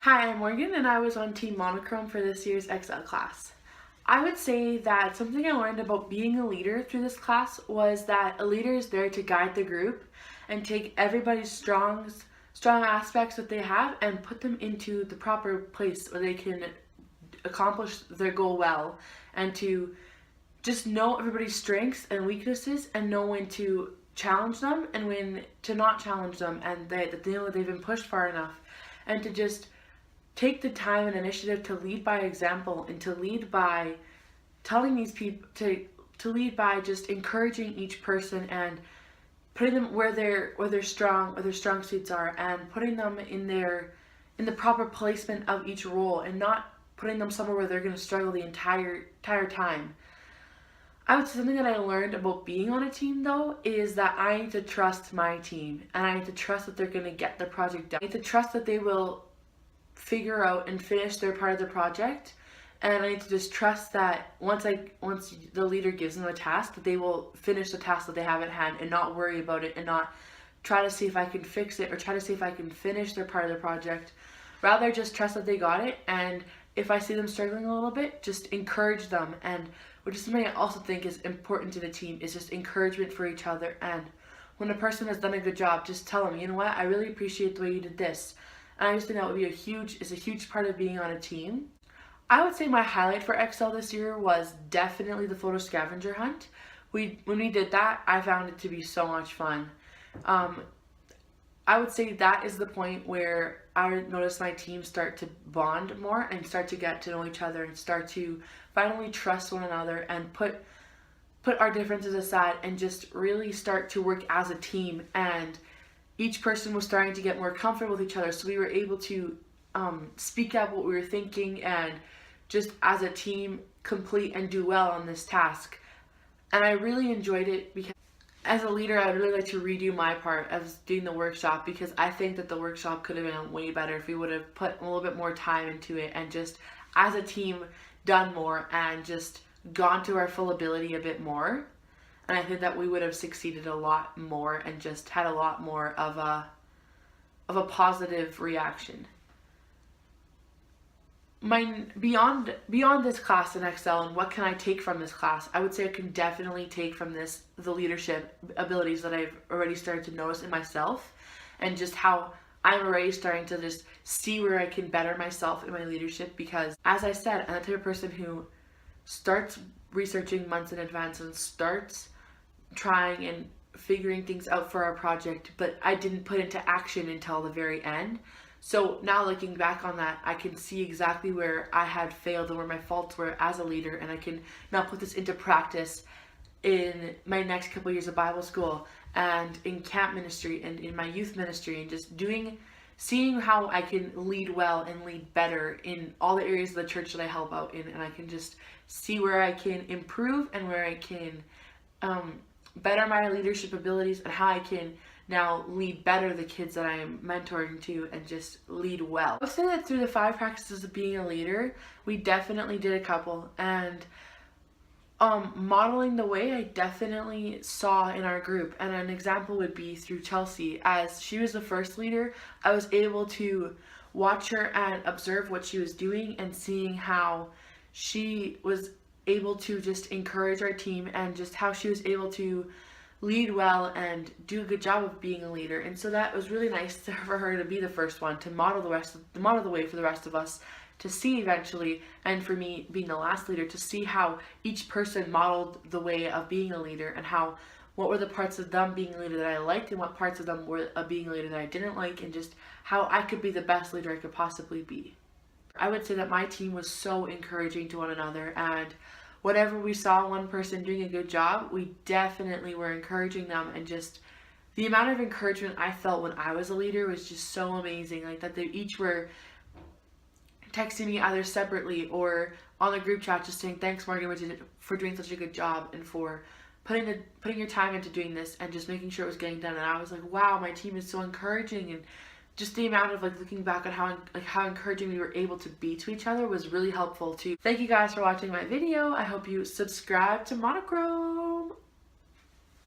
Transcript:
Hi, I'm Morgan and I was on Team Monochrome for this year's Excel class. I would say that something I learned about being a leader through this class was that a leader is there to guide the group and take everybody's strong aspects that they have and put them into the proper place where they can accomplish their goal well, and to just know everybody's strengths and weaknesses and know when to challenge them and when to not challenge them, and that they know that they've been pushed far enough, and to just take the time and initiative to lead by example and to lead by telling these people to lead by just encouraging each person and putting them where their strong suits are, and putting them in the proper placement of each role, and not putting them somewhere where they're going to struggle the entire time. I would say something that I learned about being on a team though is that I need to trust my team, and I need to trust that they're going to get the project done. I need to trust that they will figure out and finish their part of the project, and I need to just trust that once the leader gives them a task, that they will finish the task that they have at hand and not worry about it and not try to see if I can fix it or try to see if I can finish their part of the project. Rather, just trust that they got it, and if I see them struggling a little bit, just encourage them. And which is something I also think is important in a team, is just encouragement for each other. And when a person has done a good job, just tell them, you know what, I really appreciate the way you did this. And I just think that would be a huge part of being on a team. I would say my highlight for Excel this year was definitely the photo scavenger hunt. When we did that, I found it to be so much fun. I would say that is the point where I noticed my team start to bond more and start to get to know each other and start to finally trust one another and put our differences aside and just really start to work as a team. And each person was starting to get more comfortable with each other, so we were able to speak up what we were thinking and just as a team complete and do well on this task. And I really enjoyed it because as a leader, I would really like to redo my part of doing the workshop, because I think that the workshop could have been way better if we would have put a little bit more time into it and just as a team done more and just gone to our full ability a bit more. And I think that we would have succeeded a lot more and just had a lot more of a positive reaction. Beyond this class in Excel and what can I take from this class, I would say I can definitely take from this the leadership abilities that I've already started to notice in myself, and just how I'm already starting to just see where I can better myself in my leadership. Because as I said, I'm the type of person who starts researching months in advance and starts trying and figuring things out for our project, but I didn't put into action until the very end. So now looking back on that, I can see exactly where I had failed and where my faults were as a leader, and I can now put this into practice in my next couple of years of Bible school and in camp ministry and in my youth ministry, and just seeing how I can lead well and lead better in all the areas of the church that I help out in, and I can just see where I can improve and where I can better my leadership abilities, and how I can now lead better the kids that I am mentoring to and just lead well. I would say that through the 5 practices of being a leader, we definitely did a couple, and modeling the way I definitely saw in our group. And an example would be through Chelsea. As she was the first leader, I was able to watch her and observe what she was doing and seeing how she was able to just encourage our team and just how she was able to lead well and do a good job of being a leader. And so that was really nice for her to be the first one to model the way for the rest of us to see eventually, and for me being the last leader to see how each person modeled the way of being a leader, and what were the parts of them being a leader that I liked and what parts of them were being a leader that I didn't like, and just how I could be the best leader I could possibly be. I would say that my team was so encouraging to one another, and whenever we saw one person doing a good job, we definitely were encouraging them, and just the amount of encouragement I felt when I was a leader was just so amazing. Like that they each were texting me either separately or on the group chat just saying, thanks Morgan for doing such a good job and for putting your time into doing this and just making sure it was getting done. And I was like, wow, my team is so encouraging. And just the amount of looking back at how encouraging we were able to be to each other was really helpful too. Thank you guys for watching my video. I hope you subscribe to Monochrome.